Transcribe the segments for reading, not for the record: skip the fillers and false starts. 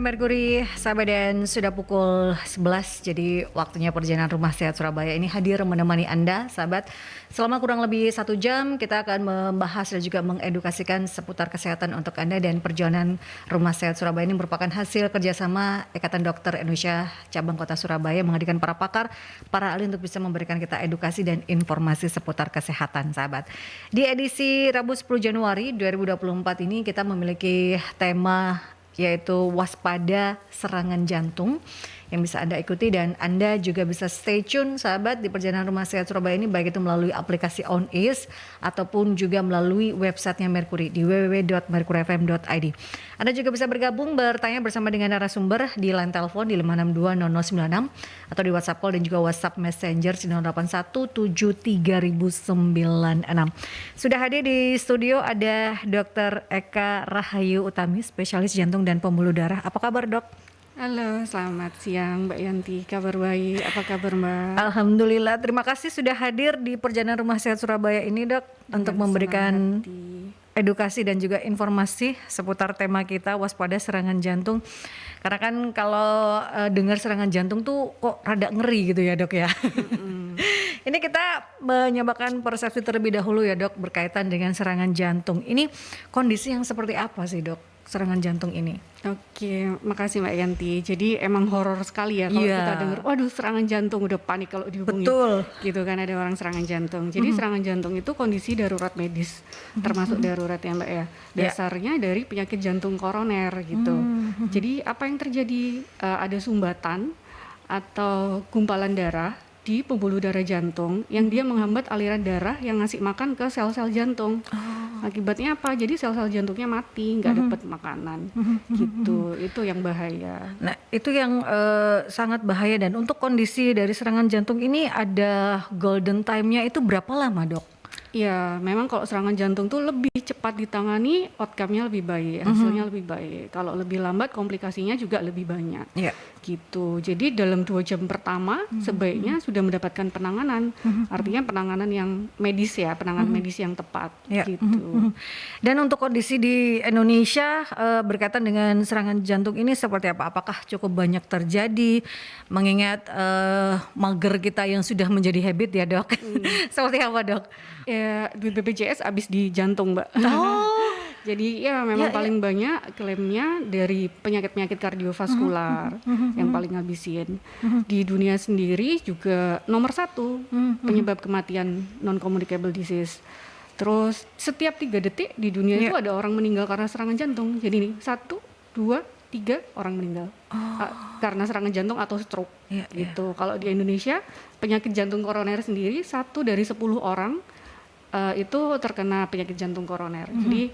Merkuri, sahabat, dan sudah pukul 11, jadi waktunya perjalanan Rumah Sehat Surabaya ini hadir menemani Anda, sahabat. Selama kurang lebih 1 jam, kita akan membahas dan juga mengedukasikan seputar kesehatan untuk Anda, dan perjalanan Rumah Sehat Surabaya ini merupakan hasil kerjasama Ikatan Dokter Indonesia Cabang Kota Surabaya menghadirkan para pakar, para ahli untuk bisa memberikan kita edukasi dan informasi seputar kesehatan, sahabat. Di edisi Rabu 10 Januari 2024 ini kita memiliki tema yaitu waspada serangan jantung yang bisa Anda ikuti, dan Anda juga bisa stay tune, sahabat, di perjalanan Rumah Sehat Surabaya ini, baik itu melalui aplikasi OnEase ataupun juga melalui websitenya Merkuri di www.merkurifm.id. Anda juga bisa bergabung bertanya bersama dengan narasumber di line telepon di 5620096 atau di WhatsApp call dan juga WhatsApp Messenger 08173096. Sudah hadir di studio ada Dr. Eka Rahayu Utami, spesialis jantung dan pembuluh darah. Apa kabar, Dok? Halo, selamat siang Mbak Yanti. Kabar baik, apa kabar Mbak? Alhamdulillah, terima kasih sudah hadir di perjalanan Rumah Sehat Surabaya ini, Dok, untuk memberikan edukasi dan juga informasi seputar tema kita, waspada serangan jantung. Karena kan kalau dengar serangan jantung tuh kok rada ngeri gitu ya, Dok ya. Ini kita menyobakan persepsi terlebih dahulu ya, Dok, berkaitan dengan serangan jantung. Ini kondisi yang seperti apa sih, Dok, serangan jantung ini? Oke, makasih Mbak Yanti. Jadi emang horor sekali ya kalau kita dengar, waduh serangan jantung, udah panik kalau dihubungi. Betul. Gitu kan, ada orang serangan jantung. Jadi serangan jantung itu kondisi darurat medis, termasuk darurat ya Mbak ya. Dasarnya dari penyakit jantung koroner gitu. Jadi apa yang terjadi, ada sumbatan atau gumpalan darah di pembuluh darah jantung yang dia menghambat aliran darah yang ngasih makan ke sel-sel jantung. Akibatnya apa? Jadi sel-sel jantungnya mati, nggak dapat makanan, gitu. Itu yang bahaya. Nah, itu yang sangat bahaya. Dan untuk kondisi dari serangan jantung ini ada golden time-nya itu berapa lama, Dok? Ya, memang kalau serangan jantung tuh lebih cepat ditangani, outcome-nya lebih baik, hasilnya lebih baik. Kalau lebih lambat, komplikasinya juga lebih banyak. Gitu. Jadi dalam 2 jam pertama sebaiknya sudah mendapatkan penanganan. Artinya penanganan yang medis ya, penanganan medis yang tepat. Gitu. Dan untuk kondisi di Indonesia berkaitan dengan serangan jantung ini seperti apa? Apakah cukup banyak terjadi? Mengingat mager kita yang sudah menjadi habit ya, Dok. Seperti apa, Dok? Ya, duit BPJS habis di jantung, Mbak. Jadi ya memang paling banyak klaimnya dari penyakit-penyakit kardiovaskular yang paling ngabisin. Di dunia sendiri juga nomor 1 penyebab kematian non-communicable disease. Terus setiap 3 detik di dunia itu ada orang meninggal karena serangan jantung. Jadi nih 1, 2, 3 orang meninggal karena serangan jantung atau stroke gitu. Kalau di Indonesia penyakit jantung koroner sendiri 1 dari 10 orang itu terkena penyakit jantung koroner. Jadi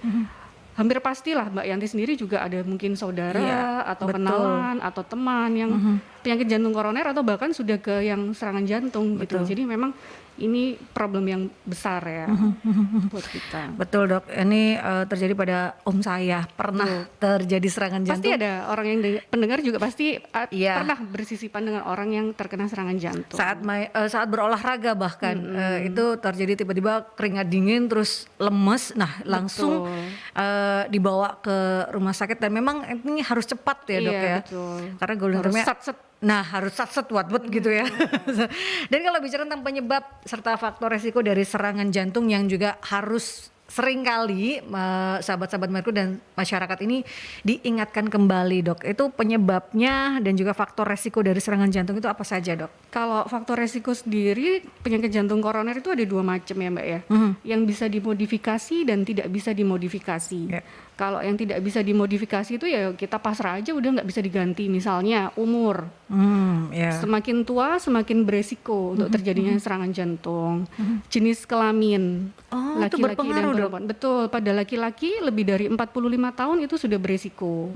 hampir pastilah Mbak Yanti sendiri juga ada mungkin saudara atau kenalan atau teman yang penyakit jantung koroner atau bahkan sudah ke yang serangan jantung gitu. Jadi memang ini problem yang besar ya buat kita. Betul, Dok. Ini terjadi pada om saya, pernah terjadi serangan jantung. Pasti ada orang yang pendengar juga pasti pernah bersisipan dengan orang yang terkena serangan jantung. Saat berolahraga bahkan itu terjadi tiba-tiba keringat dingin terus lemes. Nah, langsung dibawa ke rumah sakit, dan memang ini harus cepat ya, Dok ya. Betul. Karena golden time-nya harus sat-set wat-wat gitu ya. Dan kalau bicara tentang penyebab serta faktor resiko dari serangan jantung yang juga harus seringkali sahabat-sahabat Merkur dan masyarakat ini diingatkan kembali, Dok, itu penyebabnya dan juga faktor resiko dari serangan jantung itu apa saja, Dok? Kalau faktor resiko sendiri, penyakit jantung koroner itu ada 2 macam ya Mbak ya, yang bisa dimodifikasi dan tidak bisa dimodifikasi. Kalau yang tidak bisa dimodifikasi itu ya kita pasrah aja, udah nggak bisa diganti. Misalnya umur, semakin tua semakin beresiko untuk terjadinya serangan jantung. Jenis kelamin, laki-laki dan perempuan. Betul, pada laki-laki lebih dari 45 tahun itu sudah beresiko.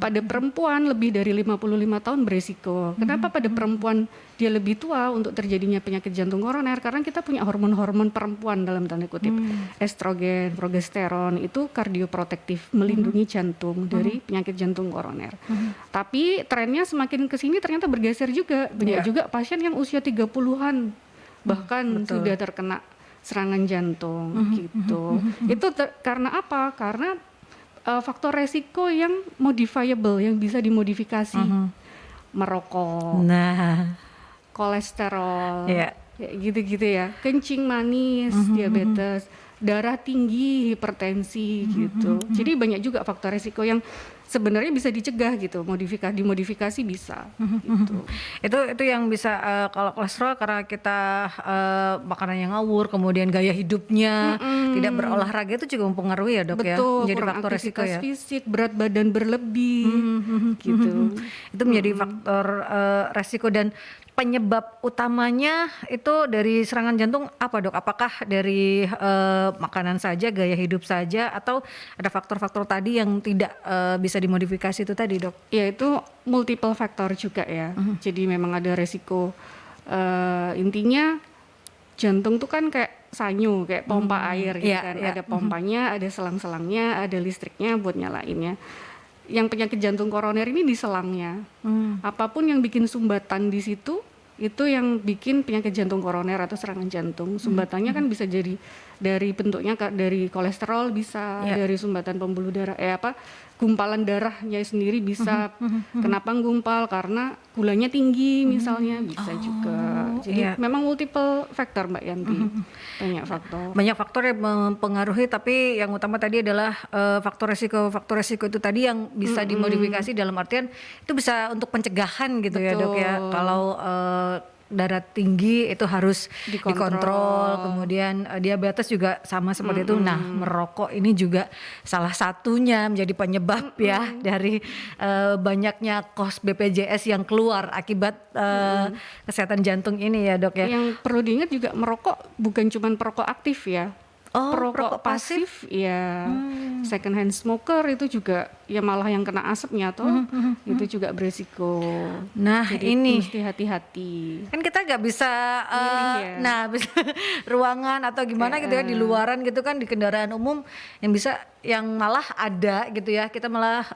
Pada perempuan lebih dari 55 tahun beresiko. Kenapa pada perempuan dia lebih tua untuk terjadinya penyakit jantung koroner? Karena kita punya hormon-hormon perempuan dalam tanda kutip. Estrogen, progesteron itu kardioprotektif, melindungi jantung dari penyakit jantung koroner. Tapi trennya semakin kesini ternyata bergeser juga. Banyak juga pasien yang usia 30-an bahkan sudah terkena serangan jantung gitu. Itu karena apa? Karena faktor resiko yang modifiable, yang bisa dimodifikasi. Merokok, Nah, kolesterol, ya. kayak gitu-gitu ya. Kencing manis, diabetes, darah tinggi, hipertensi gitu. Jadi banyak juga faktor resiko yang sebenarnya bisa dicegah gitu, dimodifikasi bisa gitu. Itu yang bisa kalau kolesterol karena kita makanan yang ngawur, kemudian gaya hidupnya tidak berolahraga itu juga mempengaruhi ya dok ya, Betul, menjadi kurang faktor resiko aktivitas ya. fisik, berat badan berlebih gitu. Itu menjadi faktor resiko. Dan penyebab utamanya itu dari serangan jantung apa dok? Apakah dari makanan saja, gaya hidup saja, atau ada faktor-faktor tadi yang tidak bisa dimodifikasi itu tadi dok? Ya itu multiple faktor juga ya. Jadi memang ada resiko. Intinya jantung tuh kan kayak sanyu, kayak pompa air gitu kan. Ada pompanya, ada selang-selangnya, ada listriknya buat nyalainnya. Yang penyakit jantung koroner ini di selangnya. Apapun yang bikin sumbatan di situ, itu yang bikin penyakit jantung koroner atau serangan jantung. Sumbatannya kan bisa jadi dari bentuknya dari kolesterol bisa, dari sumbatan pembuluh darah, gumpalan darahnya sendiri bisa. Kenapa gumpal? Karena gulanya tinggi misalnya, bisa juga. Jadi memang multiple faktor Mbak Yanti. Banyak faktor yang mempengaruhi, tapi yang utama tadi adalah faktor resiko itu tadi yang bisa dimodifikasi, dalam artian itu bisa untuk pencegahan gitu. Betul. Ya dok ya. Kalau darah tinggi itu harus dikontrol. Kemudian diabetes juga sama seperti itu. Nah, merokok ini juga salah satunya menjadi penyebab ya dari banyaknya kos BPJS yang keluar akibat kesehatan jantung ini ya dok ya. Yang perlu diingat juga merokok bukan cuma perokok aktif ya. Perokok pasif ya, second hand smoker itu juga ya malah yang kena asapnya toh, itu juga beresiko. Nah, jadi ini mesti hati-hati. Kan kita nggak bisa, bisa ruangan atau gimana gitu ya, di luaran gitu kan, di kendaraan umum yang malah ada gitu ya, kita malah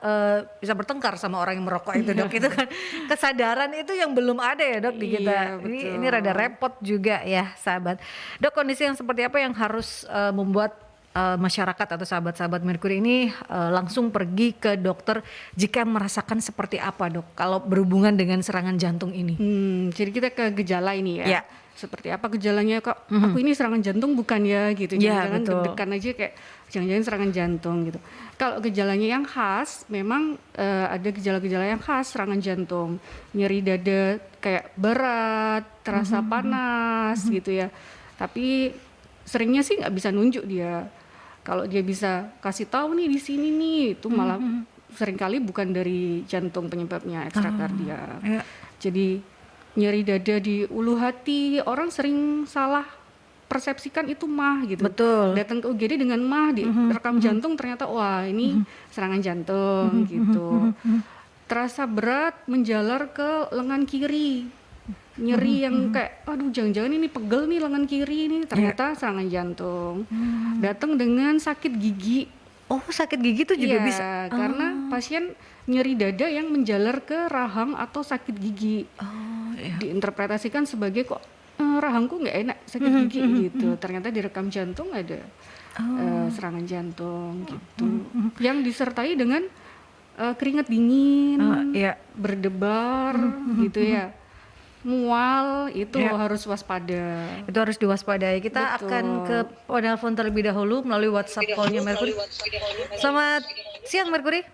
bisa bertengkar sama orang yang merokok itu dok. Itu kan kesadaran itu yang belum ada ya dok di kita. Ini rada repot juga ya sahabat. Dok, kondisi yang seperti apa yang harus membuat masyarakat atau sahabat-sahabat Merkuri ini langsung pergi ke dokter jika merasakan seperti apa dok kalau berhubungan dengan serangan jantung ini? Jadi kita ke gejala ini ya. Ya. Seperti apa gejalanya, kok aku ini serangan jantung bukan ya gitu. Jangan-jangan deg-degan aja kayak jangan-jangan serangan jantung gitu. Kalau gejalanya yang khas, memang ada gejala-gejala yang khas serangan jantung. Nyeri dada kayak berat, terasa panas gitu ya. Tapi seringnya sih nggak bisa nunjuk dia. Kalau dia bisa kasih tahu nih di sini nih, itu malah seringkali bukan dari jantung penyebabnya, ekstrakardiak. Jadi nyeri dada di ulu hati, orang sering salah persepsikan itu mah gitu. Betul. Datang ke UGD dengan mah, di rekam jantung ternyata wah ini serangan jantung gitu. Terasa berat menjalar ke lengan kiri. Nyeri yang kayak aduh jangan-jangan ini pegel nih lengan kiri nih, ternyata serangan jantung. Datang dengan sakit gigi. Oh, sakit gigi itu juga bisa karena pasien nyeri dada yang menjalar ke rahang atau sakit gigi. Diinterpretasikan sebagai kok rahangku nggak enak, sakit gigi gitu. Ternyata direkam jantung ada serangan jantung gitu. Yang disertai dengan keringat dingin, berdebar gitu ya. Mual itu harus waspada. Itu harus diwaspadai. Kita akan ke penelpon terlebih dahulu melalui WhatsApp call-nya Merkuri. Selamat siang Merkuri.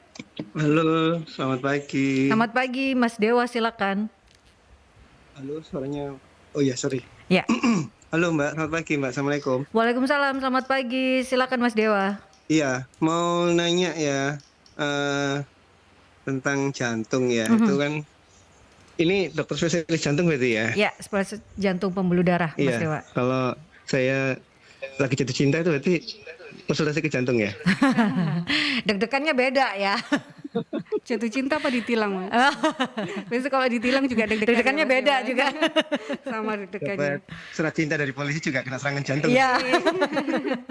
Halo, selamat pagi. Selamat pagi Mas Dewa, silakan. Halo, suaranya. Oh ya, sorry. Ya. Halo Mbak, selamat pagi Mbak. Assalamualaikum. Waalaikumsalam, selamat pagi. Silakan Mas Dewa. Iya, mau nanya ya tentang jantung ya. Itu kan ini dokter spesialis jantung berarti ya? Ya, spesialis jantung pembuluh darah, Mas Dewa. Kalau saya lagi jatuh cinta itu berarti konsultasi ke jantung ya? Deg-degannya beda ya. Jatuh cinta apa ditilang, Mas? Biasanya kalau ditilang juga deg-degannya beda juga. Sama deg-degannya. Surat cinta dari polisi juga kena serangan jantung. Iya.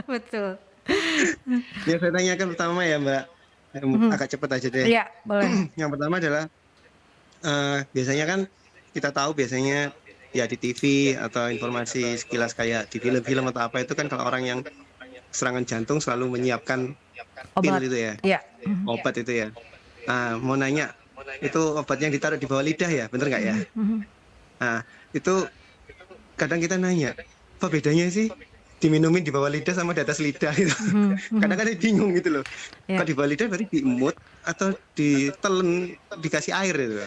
Betul. Ya, saya tanyakan pertama ya Mbak. Agak cepat aja deh. Iya, boleh. Yang pertama adalah biasanya kan kita tahu biasanya ya di TV atau informasi sekilas kayak di film-film atau apa itu kan kalau orang yang serangan jantung selalu menyiapkan pil itu ya. Iya. obat itu ya. Mau nanya, itu obatnya yang ditaruh di bawah lidah ya, bener nggak ya? Nah, itu kadang kita nanya, apa bedanya sih diminumin di bawah lidah sama di atas lidah gitu. Kadang-kadang bingung gitu loh. Kalau di bawah lidah berarti diemut atau ditelen, dikasih air gitu.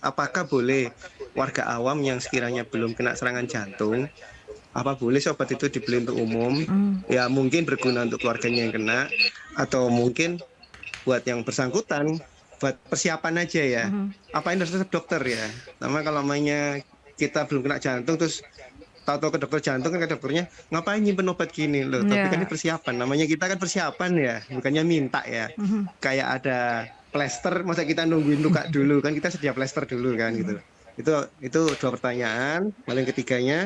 Apakah boleh warga awam yang sekiranya belum kena serangan jantung, apa boleh sih obat itu dibeli untuk umum? Ya mungkin berguna untuk keluarganya yang kena, atau mungkin buat yang bersangkutan, buat persiapan aja ya. Apa ini harus resep dokter ya? Sama kalau namanya kita belum kena jantung terus tahu-tahu ke dokter jantung kan, ke dokternya ngapain nyimpen obat gini loh, tapi kan ini persiapan, namanya kita kan persiapan ya, bukannya minta ya. Kayak ada plester, masa kita nungguin luka dulu kan, kita sedia plester dulu kan gitu. Itu dua pertanyaan. Lalu yang ketiganya,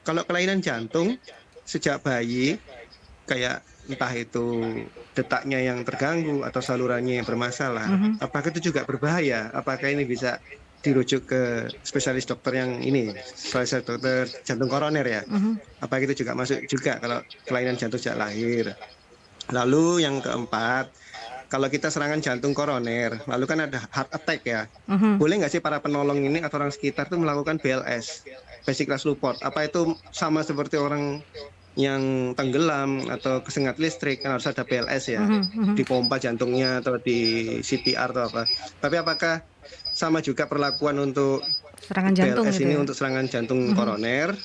kalau kelainan jantung sejak bayi, kayak entah itu detaknya yang terganggu atau salurannya yang bermasalah, apakah itu juga berbahaya? Apakah ini bisa dirujuk ke spesialis dokter yang ini, spesialis dokter jantung koroner ya? Apakah itu juga masuk juga kalau kelainan jantung sejak lahir? Lalu yang keempat, kalau kita serangan jantung koroner, lalu kan ada heart attack ya, boleh nggak sih para penolong ini atau orang sekitar itu melakukan BLS, basic last support? Apa itu sama seperti orang yang tenggelam atau kesengat listrik, kan harus ada BLS ya, dipompa jantungnya atau di CPR atau apa. Tapi apakah sama juga perlakuan untuk Serangan jantung BLS gitu ini ya? untuk serangan jantung koroner?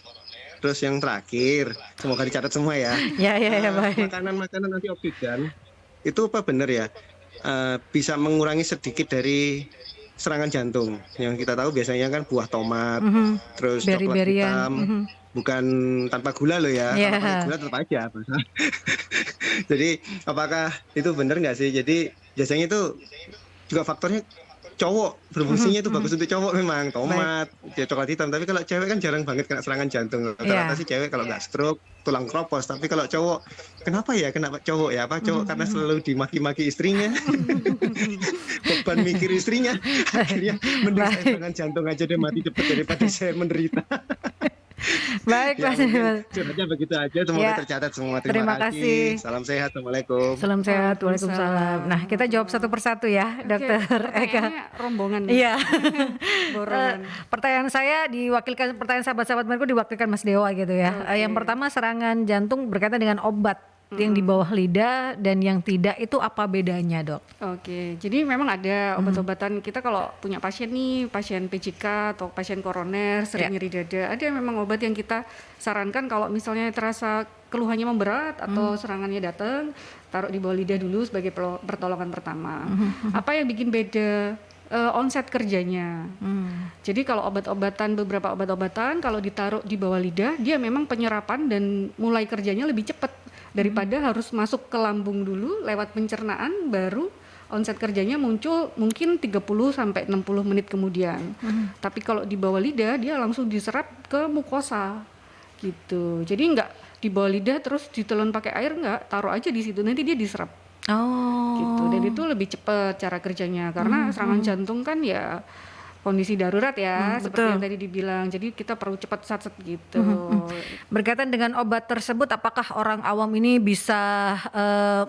Terus yang terakhir, semoga dicatat semua ya. Ya, baik. Makanan-makanan antioksidan itu apa benar ya bisa mengurangi sedikit dari serangan jantung? Yang kita tahu biasanya kan buah tomat, terus coklat Beri-berian. hitam, bukan tanpa gula loh ya. Kalau pakai gula tetap aja. Jadi apakah itu benar nggak sih? Jadi biasanya itu juga faktornya cowok, berfungsinya itu bagus untuk cowok memang, tomat, ya, coklat hitam. Tapi kalau cewek kan jarang banget kena serangan jantung. Rata-rata sih cewek kalau nggak stroke, tulang kropos. Tapi kalau cowok, kenapa ya kena cowok ya? Apa cowok karena selalu dimaki-maki istrinya, beban mikir istrinya, akhirnya mending saya serangan jantung aja deh mati cepat daripada saya menderita. Baik, Mas. Curhatnya begitu aja, semoga tercatat semua. Terima kasih. Salam sehat, assalamualaikum. Salam sehat, waalaikumsalam. Nah, kita jawab satu persatu ya, Dokter Eka. Rombongan. Iya. Borongan. Pertanyaan saya diwakilkan, pertanyaan sahabat-sahabat Marco diwakilkan Mas Dewa gitu ya. Yang pertama, serangan jantung berkaitan dengan obat yang di bawah lidah dan yang tidak, itu apa bedanya, Dok? Oke, jadi memang ada obat-obatan. Kita kalau punya pasien nih, pasien PJK atau pasien koroner sering nyeri dada, ada memang obat yang kita sarankan kalau misalnya terasa keluhannya memberat atau serangannya datang, taruh di bawah lidah dulu sebagai pertolongan pertama. Apa yang bikin beda? Onset kerjanya. Jadi kalau beberapa obat-obatan kalau ditaruh di bawah lidah, dia memang penyerapan dan mulai kerjanya lebih cepat daripada harus masuk ke lambung dulu lewat pencernaan, baru onset kerjanya muncul mungkin 30 sampai 60 menit kemudian. Tapi kalau di bawah lidah dia langsung diserap ke mukosa gitu. Jadi enggak di bawah lidah terus ditelan pakai air, enggak, taruh aja di situ, nanti dia diserap. Gitu. Dan itu lebih cepat cara kerjanya karena serangan jantung kan ya kondisi darurat ya, seperti yang tadi dibilang. Jadi kita perlu cepat satset gitu. Berkaitan dengan obat tersebut, apakah orang awam ini bisa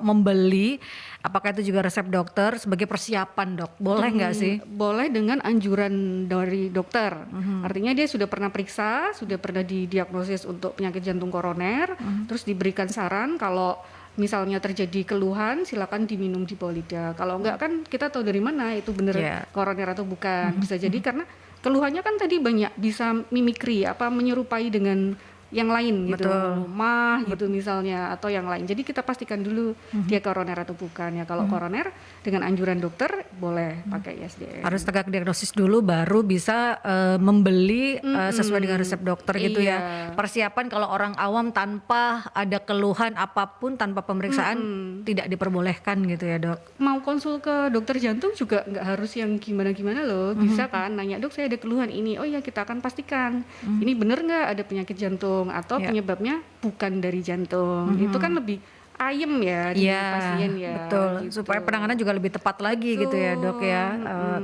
membeli? Apakah itu juga resep dokter sebagai persiapan, Dok? Boleh nggak sih? Boleh dengan anjuran dari dokter. Artinya dia sudah pernah periksa, sudah pernah didiagnosis untuk penyakit jantung koroner, terus diberikan saran kalau misalnya terjadi keluhan, silakan diminum di bawah lidah. Kalau enggak kan kita tahu dari mana itu benar koroner atau bukan. Bisa jadi karena keluhannya kan tadi banyak, bisa mimikri, menyerupai dengan yang lain gitu, mah gitu misalnya atau yang lain. Jadi kita pastikan dulu dia koroner atau bukan ya. Kalau koroner dengan anjuran dokter boleh pakai ISDN. Harus tegak diagnosis dulu baru bisa membeli sesuai dengan resep dokter gitu ya. Persiapan kalau orang awam tanpa ada keluhan apapun, tanpa pemeriksaan tidak diperbolehkan gitu ya, Dok. Mau konsul ke dokter jantung juga nggak harus yang gimana-gimana loh. Bisa kan nanya, "Dok, saya ada keluhan ini." Oh ya, kita akan pastikan ini benar nggak ada penyakit jantung atau penyebabnya bukan dari jantung. Itu kan lebih ayem ya di pasien ya. betul. Gitu. Supaya penanganan juga lebih tepat lagi gitu ya dok ya,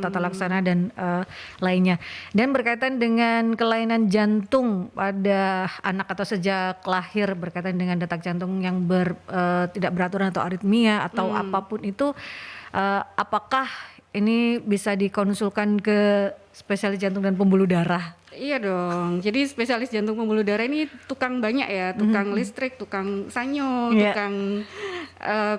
tata laksana dan lainnya. Dan berkaitan dengan kelainan jantung pada anak atau sejak lahir, berkaitan dengan detak jantung yang tidak beraturan atau aritmia atau apapun itu, apakah ini bisa dikonsulkan ke spesialis jantung dan pembuluh darah? Iya dong. Jadi spesialis jantung pembuluh darah ini tukang banyak ya, tukang listrik, tukang sanyo, tukang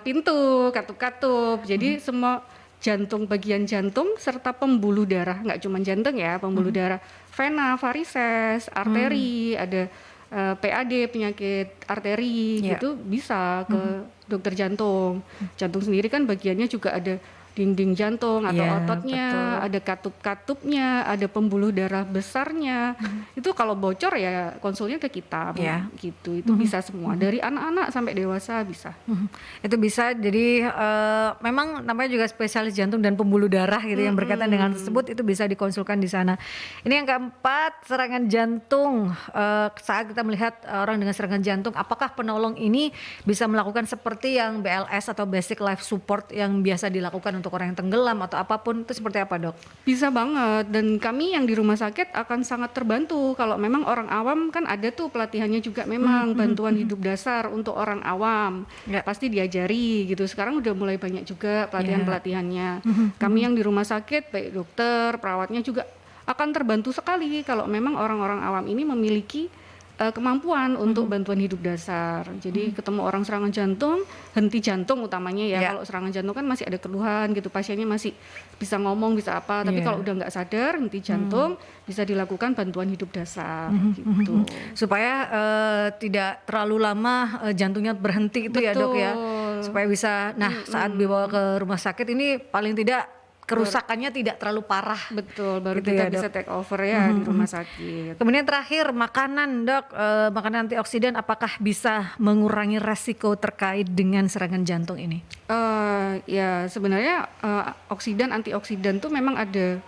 pintu, katup-katup. Jadi semua jantung, bagian jantung serta pembuluh darah, nggak cuma jantung ya, pembuluh darah, vena, varises, arteri, ada PAD, penyakit arteri gitu bisa ke dokter jantung. Jantung sendiri kan bagiannya juga ada dinding jantung atau ototnya, betul. ada katup-katupnya, ada pembuluh darah besarnya. Itu kalau bocor ya konsulnya ke kita, gitu. Itu bisa semua, dari anak-anak sampai dewasa bisa. Itu bisa, jadi memang namanya juga spesialis jantung dan pembuluh darah gitu yang berkaitan dengan tersebut, itu bisa dikonsulkan di sana. Ini yang keempat, serangan jantung. Saat kita melihat orang dengan serangan jantung, apakah penolong ini bisa melakukan seperti yang BLS atau Basic Life Support yang biasa dilakukan untuk orang yang tenggelam atau apapun, itu seperti apa dok? Bisa banget, dan kami yang di rumah sakit akan sangat terbantu kalau memang orang awam kan ada tuh pelatihannya juga memang bantuan hidup dasar untuk orang awam, pasti diajari gitu. Sekarang udah mulai banyak juga pelatihan-pelatihannya. Kami yang di rumah sakit baik dokter, perawatnya juga akan terbantu sekali kalau memang orang-orang awam ini memiliki kemampuan untuk bantuan hidup dasar. Jadi ketemu orang serangan jantung, henti jantung utamanya ya. Kalau serangan jantung kan masih ada keluhan gitu, pasiennya masih bisa ngomong, bisa apa. Tapi kalau udah nggak sadar, henti jantung, bisa dilakukan bantuan hidup dasar gitu. Supaya tidak terlalu lama jantungnya berhenti itu ya dok ya. Supaya bisa, saat dibawa ke rumah sakit ini paling tidak kerusakannya tidak terlalu parah. Betul, baru gitu kita ya, bisa take over ya di rumah sakit. Kemudian terakhir, makanan dok, makanan antioksidan apakah bisa mengurangi resiko terkait dengan serangan jantung ini? Ya sebenarnya oksidan, antioksidan tuh memang ada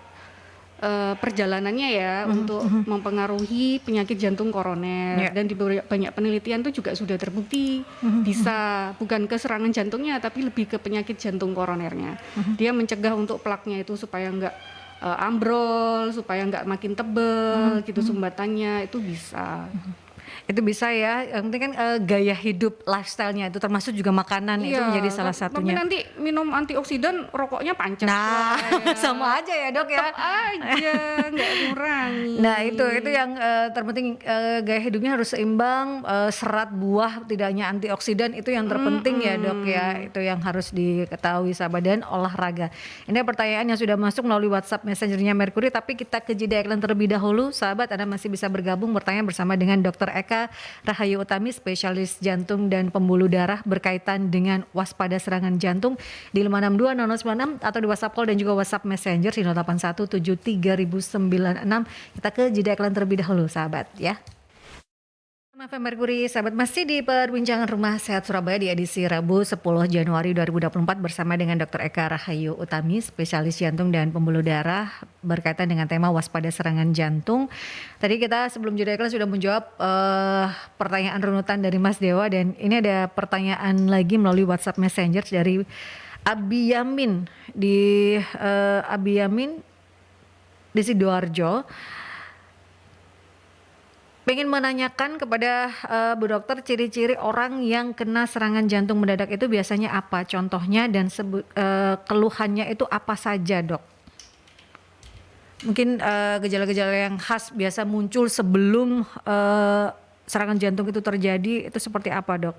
perjalanannya ya untuk mempengaruhi penyakit jantung koroner, dan di banyak penelitian tuh juga sudah terbukti bisa bukan ke serangan jantungnya tapi lebih ke penyakit jantung koronernya. Dia mencegah untuk plaknya itu supaya nggak ambrol, supaya nggak makin tebel gitu sumbatannya, itu bisa. Itu bisa ya, yang penting kan gaya hidup, lifestyle-nya itu termasuk juga makanan, itu menjadi salah satunya. Tapi nanti minum antioksidan rokoknya pancet. Nah, sama aja ya dok ya. Tetap aja nggak ngurangi. Nah itu yang terpenting, gaya hidupnya harus seimbang, serat buah tidak hanya antioksidan, itu yang terpenting ya dok ya. Itu yang harus diketahui sahabat. Dan olahraga. Ini pertanyaan yang sudah masuk melalui WhatsApp Messenger-nya Mercury, tapi kita ke jeda iklan terlebih dahulu. Sahabat, Anda masih bisa bergabung bertanya bersama dengan Dr. Eka Rahayu Utami, spesialis jantung dan pembuluh darah berkaitan dengan waspada serangan jantung di 5620096 atau di WhatsApp call dan juga WhatsApp Messenger di 08173096. Kita ke jeda iklan terlebih dahulu sahabat ya. FM Mercury, sahabat, masih di perbincangan Rumah Sehat Surabaya di edisi Rabu 10 Januari 2024 bersama dengan Dr. Eka Rahayu Utami, spesialis jantung dan pembuluh darah berkaitan dengan tema waspada serangan jantung. Tadi kita sebelum jeda iklan sudah menjawab pertanyaan runutan dari Mas Dewa, dan ini ada pertanyaan lagi melalui WhatsApp Messenger dari Abi Yamin di Sidoarjo. Pengen menanyakan kepada Bu Dokter, ciri-ciri orang yang kena serangan jantung mendadak itu biasanya apa? Contohnya dan keluhannya itu apa saja dok? Mungkin gejala-gejala yang khas biasa muncul sebelum serangan jantung itu terjadi, itu seperti apa dok?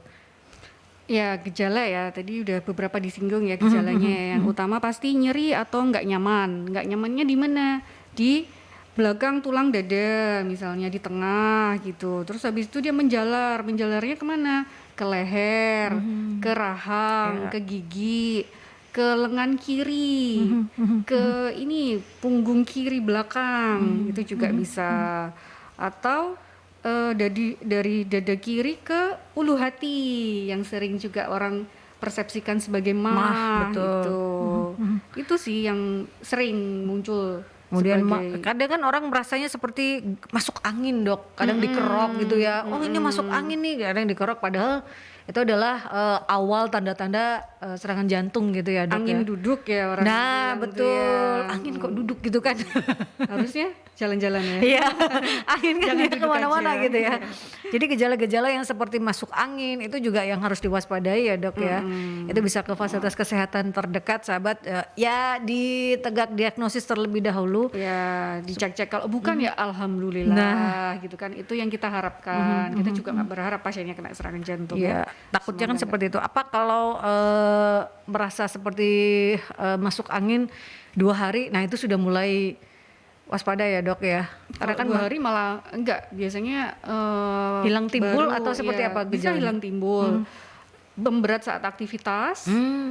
Ya gejala ya, tadi udah beberapa disinggung ya gejalanya. Yang utama pasti nyeri atau nggak nyaman. Nggak nyamannya di mana? Di belakang tulang dada misalnya, di tengah gitu. Terus habis itu dia menjalarnya kemana? Ke leher, ke rahang, ke gigi, ke lengan kiri, ke ini punggung kiri belakang, itu juga bisa. Atau dari dada kiri ke ulu hati yang sering juga orang persepsikan sebagai mah gitu. Itu sih yang sering muncul. Kemudian kadang kan orang merasanya seperti masuk angin dok, kadang dikerok gitu ya. Oh ini masuk angin nih, kadang dikerok, padahal itu adalah awal tanda-tanda serangan jantung gitu ya dok Angin ya. duduk ya orang Nah bilang tuh betul, ya. angin kok duduk gitu kan. Harusnya jalan-jalan ya. Iya, angin kan Jangan dia duduk kemana-mana aja. gitu ya. Jadi gejala-gejala yang seperti masuk angin itu juga yang harus diwaspadai ya dok ya. Itu bisa ke fasilitas kesehatan terdekat sahabat, ya ditegak diagnosis terlebih dahulu. Ya dicek-cek, kalau bukan ya alhamdulillah gitu kan, itu yang kita harapkan. Kita juga nggak berharap pasiennya kena serangan jantung Iya, ya. takutnya kan Semoga seperti itu. Apa kalau merasa seperti masuk angin 2 hari, nah itu sudah mulai waspada ya dok ya. Karena Kalau kan 2 hari malah enggak, biasanya hilang timbul atau seperti apa bisa gejalanya? hilang timbul. Memberat saat aktivitas,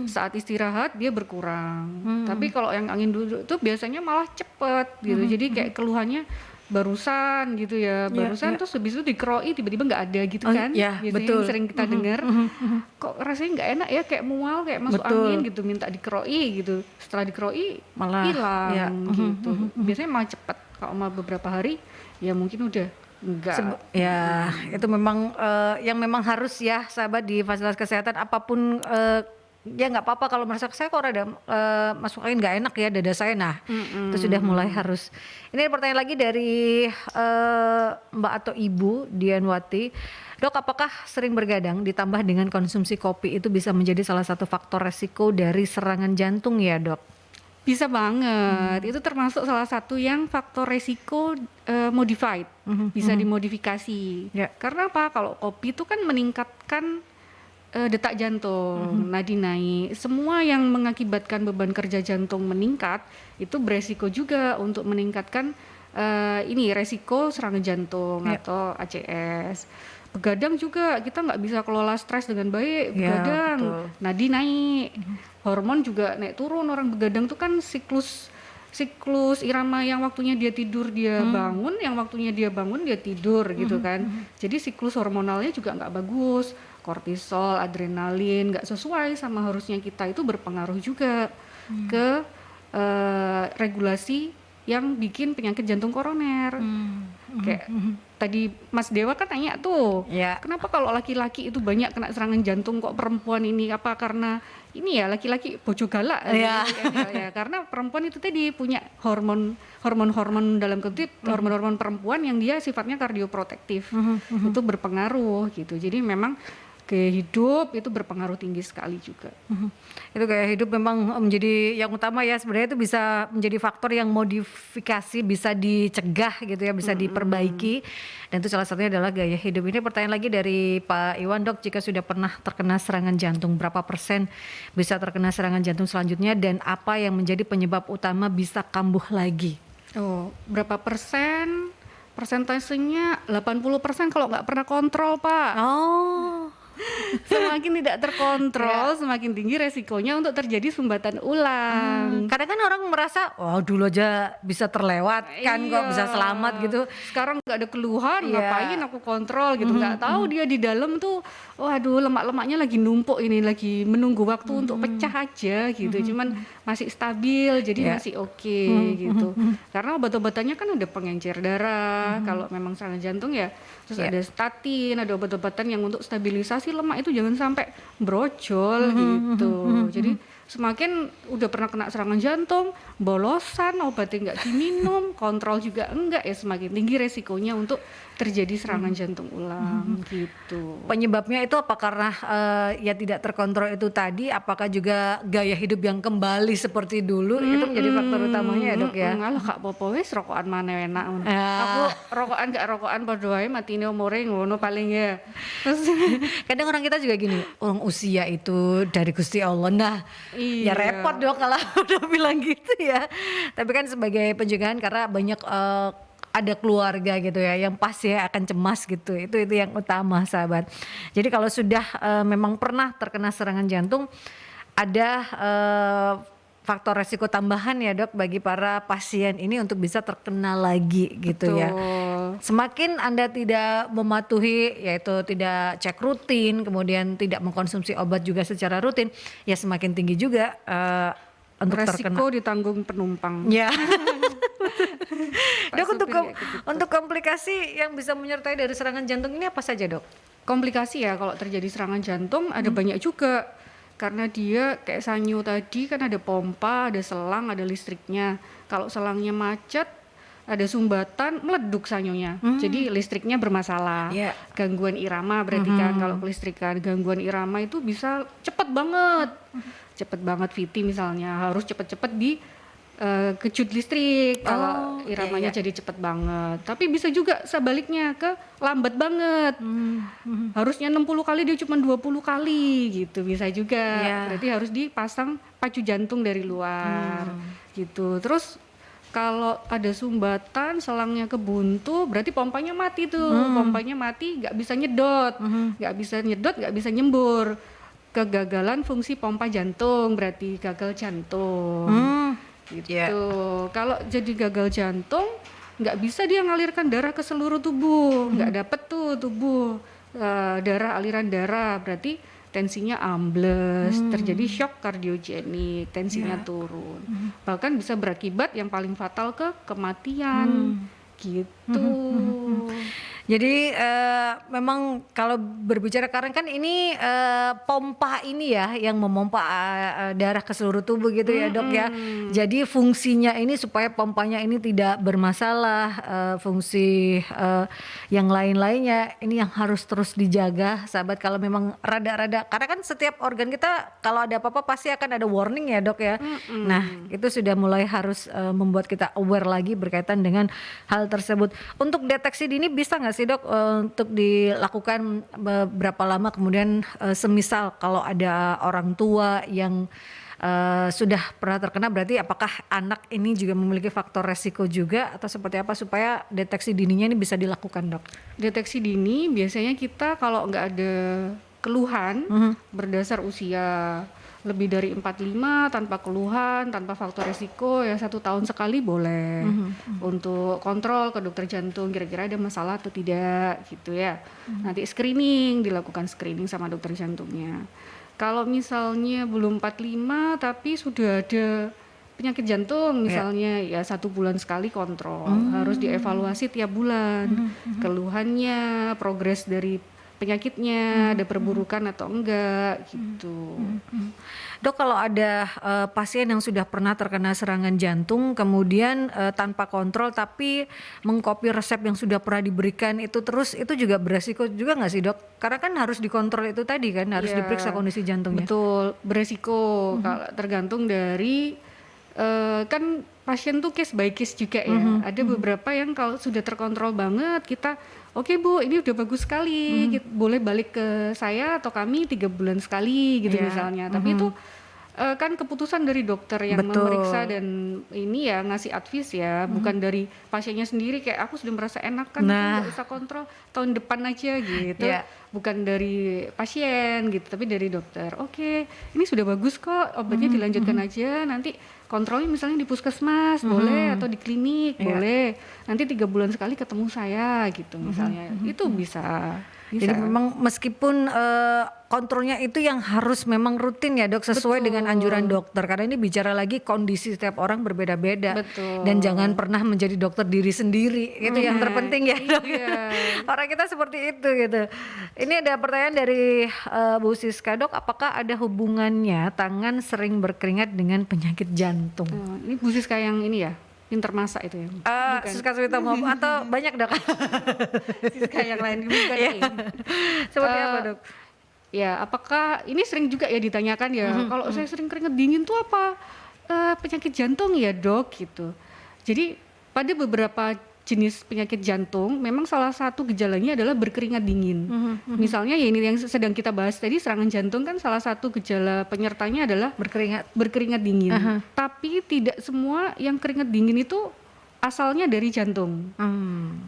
saat istirahat dia berkurang. Tapi kalau yang angin duduk itu biasanya malah cepet gitu. Jadi kayak keluhannya barusan gitu ya, barusan terus habis itu dikeroi tiba-tiba nggak ada gitu Oh, kan. ya, Biasanya betul. yang sering kita dengar, kok rasanya nggak enak ya, kayak mual, kayak masuk Betul. angin gitu, minta dikeroi gitu. Setelah dikeroi Malah, hilang ya. gitu. Biasanya malah cepet. Kalau mau beberapa hari ya mungkin udah enggak. Ya, itu memang yang memang harus ya sahabat di fasilitas kesehatan apapun ya nggak apa-apa kalau merasa saya kok rada masuk angin nggak enak ya dada saya, nah itu sudah mulai harus. Ini pertanyaan lagi dari Mbak atau Ibu Dianwati, dok apakah sering bergadang ditambah dengan konsumsi kopi itu bisa menjadi salah satu faktor resiko dari serangan jantung ya dok? Bisa banget, itu termasuk salah satu yang faktor resiko modified, bisa dimodifikasi. Ya. Karena apa? Kalau kopi itu kan meningkatkan detak jantung, nadi naik. Semua yang mengakibatkan beban kerja jantung meningkat, itu beresiko juga untuk meningkatkan ini resiko serangan jantung atau ACS. Begadang juga kita nggak bisa kelola stres dengan baik, begadang, betul. nadi naik, hormon juga naik turun. Orang begadang tuh kan siklus irama yang waktunya dia tidur dia bangun, yang waktunya dia bangun dia tidur gitu kan. Jadi siklus hormonalnya juga nggak bagus, kortisol, adrenalin nggak sesuai sama harusnya kita, itu berpengaruh juga ke regulasi yang bikin penyakit jantung koroner. Kayak tadi Mas Dewa kan tanya tuh, Ya. kenapa kalau laki-laki itu banyak kena serangan jantung, kok perempuan ini apa karena ini ya laki-laki bojo galak Ya. ya, karena perempuan itu tadi punya hormon dalam kutip hormon perempuan yang dia sifatnya kardioprotektif. Itu berpengaruh gitu. Jadi memang gaya hidup itu berpengaruh tinggi sekali juga. Itu gaya hidup memang menjadi yang utama ya, sebenarnya itu bisa menjadi faktor yang modifikasi bisa dicegah gitu ya, bisa diperbaiki, dan itu salah satunya adalah gaya hidup. Ini pertanyaan lagi dari Pak Iwan, dok, jika sudah pernah terkena serangan jantung berapa persen bisa terkena serangan jantung selanjutnya dan apa yang menjadi penyebab utama bisa kambuh lagi? Oh, berapa persen? Persentasenya 80% kalau nggak pernah kontrol, Pak. Oh. Semakin tidak terkontrol, semakin tinggi resikonya untuk terjadi sumbatan ulang. Kadang kan orang merasa, oh dulu aja bisa terlewatkan kok, bisa selamat gitu. Sekarang nggak ada keluhan, Iya. ngapain aku kontrol gitu? Nggak tahu dia di dalam tuh, waduh lemak-lemaknya lagi numpuk ini, lagi menunggu waktu untuk pecah aja gitu. Cuman masih stabil, jadi masih oke gitu. Karena obat-obatannya kan ada pengencer darah, kalau memang serangan jantung ya. Terus ada statin, ada obat-obatan yang untuk stabilisasi lemak, itu jangan sampai brojol gitu. Jadi semakin udah pernah kena serangan jantung, bolosan, obatnya nggak diminum, kontrol juga enggak, ya semakin tinggi resikonya untuk terjadi serangan jantung ulang gitu. Penyebabnya itu apa karena ya tidak terkontrol itu tadi, apakah juga gaya hidup yang kembali seperti dulu itu menjadi faktor utamanya ya dok ya? Ngalah Kak Popo wis rokokan mana enak. Ya. Aku rokokan gak rokokan padha wae matine umure ngono paling ya. Terus Kadang orang kita juga gini, orang usia itu dari Gusti Allah, nah ya Iya. repot dok kalau udah bilang gitu ya. Tapi kan sebagai pencegahan karena banyak ada keluarga gitu ya yang pasti akan cemas gitu, itu yang utama sahabat. Jadi kalau sudah memang pernah terkena serangan jantung, ada faktor resiko tambahan ya dok bagi para pasien ini untuk bisa terkena lagi gitu ya. Betul. Semakin Anda tidak mematuhi, yaitu tidak cek rutin, kemudian tidak mengkonsumsi obat juga secara rutin, ya semakin tinggi juga untuk terkena. resiko ditanggung penumpang. Ya. Pak Dok, supir kayak gitu. untuk komplikasi yang bisa menyertai dari serangan jantung ini apa saja dok? Komplikasi ya kalau terjadi serangan jantung ada banyak juga. Karena dia kayak Sanyo tadi kan ada pompa, ada selang, ada listriknya. Kalau selangnya macet, ada sumbatan, meleduk sanyonya. Jadi listriknya bermasalah. Iya. Gangguan irama berarti kan kalau kelistrikan. Gangguan irama itu bisa cepet banget. Cepet banget VT misalnya, harus cepet-cepet di kejut listrik kalau iramanya jadi cepet banget. Tapi bisa juga sebaliknya ke lambat banget. Harusnya 60 kali dia cuma 20 kali gitu, bisa juga. Berarti harus dipasang pacu jantung dari luar gitu. Terus kalau ada sumbatan, selangnya kebuntu, berarti pompanya mati tuh. Pompanya mati, nggak bisa nyedot, nggak bisa nyembur. Kegagalan fungsi pompa jantung, berarti gagal jantung. Gitu. Kalau jadi gagal jantung, nggak bisa dia ngalirkan darah ke seluruh tubuh, nggak dapet tuh tubuh darah, aliran darah, berarti tensinya ambles, terjadi shock kardiogenik, tensinya turun, bahkan bisa berakibat yang paling fatal ke kematian, gitu. Jadi memang kalau berbicara karena kan ini pompa ini ya yang memompa darah ke seluruh tubuh gitu ya dok ya. Jadi fungsinya ini supaya pompanya ini tidak bermasalah, fungsi yang lain-lainnya ini yang harus terus dijaga sahabat. Kalau memang rada-rada, karena kan setiap organ kita kalau ada apa-apa pasti akan ada warning ya dok ya. Nah itu sudah mulai harus membuat kita aware lagi berkaitan dengan hal tersebut. Untuk deteksi dini bisa nggak sih dok untuk dilakukan berapa lama kemudian semisal kalau ada orang tua yang sudah pernah terkena, berarti apakah anak ini juga memiliki faktor resiko juga atau seperti apa supaya deteksi dininya ini bisa dilakukan dok? Deteksi dini biasanya kita kalau nggak ada keluhan berdasar usia lebih dari 45 tanpa keluhan, tanpa faktor resiko ya 1 tahun sekali boleh untuk kontrol ke dokter jantung kira-kira ada masalah atau tidak gitu ya. Nanti dilakukan screening sama dokter jantungnya. Kalau misalnya belum 45 tapi sudah ada penyakit jantung misalnya ya 1 bulan sekali kontrol, harus dievaluasi tiap bulan keluhannya, progres dari penyakitnya, ada perburukan atau enggak gitu. Dok, kalau ada pasien yang sudah pernah terkena serangan jantung kemudian tanpa kontrol tapi mengcopy resep yang sudah pernah diberikan itu terus, itu juga beresiko juga nggak sih dok? Karena kan harus dikontrol itu tadi kan, harus diperiksa kondisi jantungnya. Betul, beresiko kalau tergantung dari kan pasien tuh case by case juga ya. Ada beberapa yang kalau sudah terkontrol banget kita oke Bu, ini udah bagus sekali, boleh balik ke saya atau kami 3 bulan sekali gitu misalnya. Tapi itu kan keputusan dari dokter yang memeriksa dan ini ya ngasih advice ya, bukan dari pasiennya sendiri kayak aku sudah merasa enak kan, nggak usah kontrol tahun depan aja gitu. Bukan dari pasien gitu, tapi dari dokter. Oke, ini sudah bagus kok, obatnya dilanjutkan aja, nanti kontrolnya misalnya di puskesmas boleh atau di klinik boleh, nanti 3 bulan sekali ketemu saya gitu misalnya. Itu bisa. Jadi memang meskipun kontrolnya itu yang harus memang rutin ya dok, sesuai dengan anjuran dokter, karena ini bicara lagi kondisi setiap orang berbeda-beda. Dan jangan pernah menjadi dokter diri sendiri, itu yang terpenting ya dok. Orang kita seperti itu gitu. Ini ada pertanyaan dari Bu Siska, dok, apakah ada hubungannya tangan sering berkeringat dengan penyakit jantung? Ini Bu Siska yang ini ya, pinter masak itu ya? Siska Suitomo atau banyak dok? Siska yang lain bukan ini. Seperti apa dok? Ya, apakah ini sering juga ya ditanyakan ya, kalau saya sering keringat dingin tuh apa penyakit jantung ya dok gitu. Jadi pada beberapa jenis penyakit jantung memang salah satu gejalanya adalah berkeringat dingin. Misalnya ya ini yang sedang kita bahas tadi, serangan jantung kan salah satu gejala penyertanya adalah berkeringat dingin. Tapi tidak semua yang keringat dingin itu asalnya dari jantung.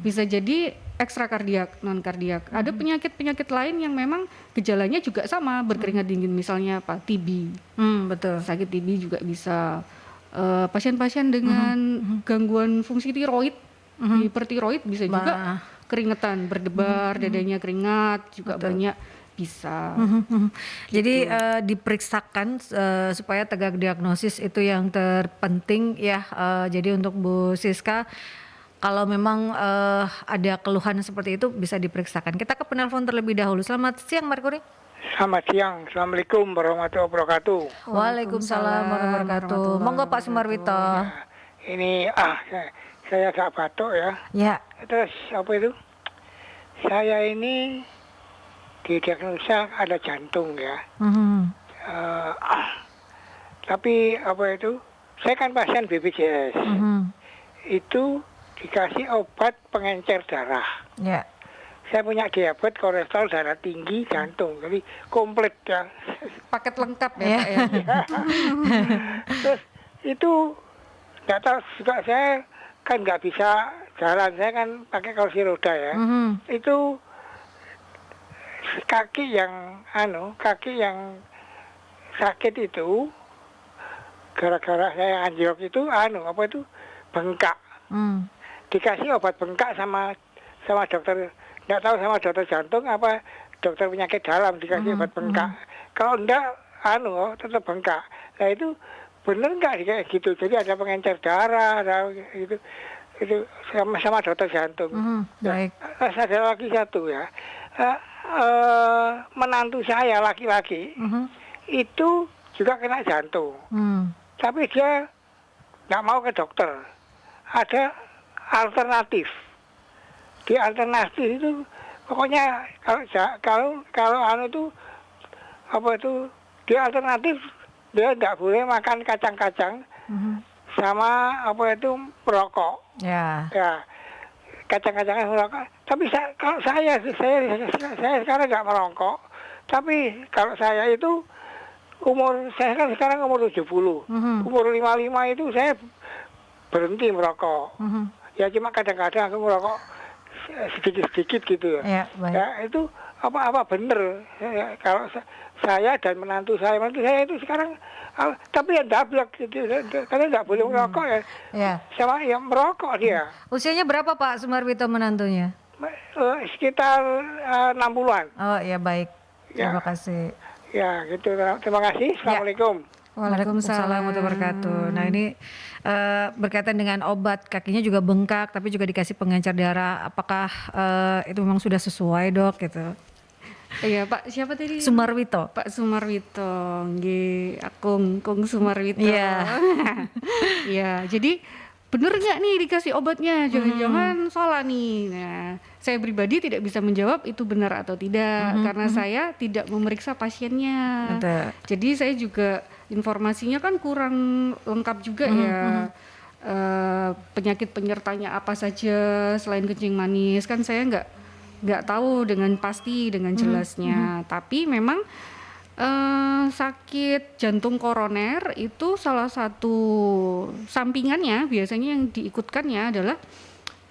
Bisa jadi ekstrakardiak, non kardiak. Ada penyakit-penyakit lain yang memang gejalanya juga sama, berkeringat dingin, misalnya apa? TB. Betul. Sakit TB juga bisa. Pasien-pasien dengan gangguan fungsi tiroid, hipertiroid bisa juga keringetan, berdebar, dadanya keringat juga banyak bisa. Jadi diperiksakan supaya tegak diagnosis, itu yang terpenting ya. Jadi untuk Bu Siska, kalau memang ada keluhan seperti itu bisa diperiksakan. Kita ke penelpon terlebih dahulu. Selamat siang Markuri. Selamat siang, Assalamualaikum warahmatullahi wabarakatuh. Waalaikumsalam warahmatullahi wabarakatuh. Monggo Pak Sumarwito. Ini saya agak batuk ya. Ya. Terus apa itu? Saya ini didiagnosa ada jantung ya. Eh, tapi apa itu? Saya kan pasien BPJS. Itu dikasih obat pengencer darah. Ya. Saya punya diabetes, kolesterol, darah tinggi, jantung. Jadi komplit ya. Paket lengkap ya, Pak ya. Terus itu nggak tahu juga, saya kan nggak bisa jalan, saya kan pakai kursi roda ya. Itu kaki yang sakit itu gara-gara saya anjlok itu bengkak. Dikasih obat bengkak sama dokter, nggak tahu sama dokter jantung apa dokter penyakit dalam, dikasih obat bengkak. Kalau enggak tetap bengkak. Nah itu bener nggak kayak gitu? Jadi ada pengencer darah, ada itu sama dokter jantung. Baik. Ada lagi satu ya, menantu saya laki-laki itu juga kena jantung, tapi dia nggak mau ke dokter. Ada alternatif. Di alternatif itu pokoknya di alternatif dia nggak boleh makan kacang-kacang sama merokok. Ya. Ya, kacang-kacangnya merokok. Tapi kalau saya sekarang nggak merokok. Tapi kalau saya itu saya kan sekarang umur 70. Umur 55 itu saya berhenti merokok. Ya cuma kadang-kadang aku merokok sedikit-sedikit gitu ya. Ya, baik. Ya itu apa bener ya, kalau saya dan menantu saya itu sekarang tapi yang dablek gitu, karena nggak boleh merokok ya. Ya. Sama yang merokok dia. Usianya berapa Pak Sumarwito menantunya? Sekitar 60-an. Oh ya baik. Ya. Terima kasih. Ya gitu. Terima kasih. Assalamualaikum. Waalaikumsalam warahmatullahi wabarakatuh. Nah ini berkaitan dengan obat, kakinya juga bengkak tapi juga dikasih pengencer darah. Apakah itu memang sudah sesuai Dok gitu? Iya Pak, siapa tadi? Sumarwito. Pak Sumarwito, nggih, Kung Sumarwito. Iya. Iya, jadi bener nggak nih dikasih obatnya? Jangan-jangan salah nih. Nah, saya pribadi tidak bisa menjawab itu benar atau tidak karena saya tidak memeriksa pasiennya. Betul. Jadi saya juga informasinya kan kurang lengkap juga ya. Penyakit penyertanya apa saja selain kencing manis kan saya nggak tahu dengan pasti, dengan jelasnya. Tapi memang sakit jantung koroner itu salah satu sampingannya biasanya yang diikutkannya adalah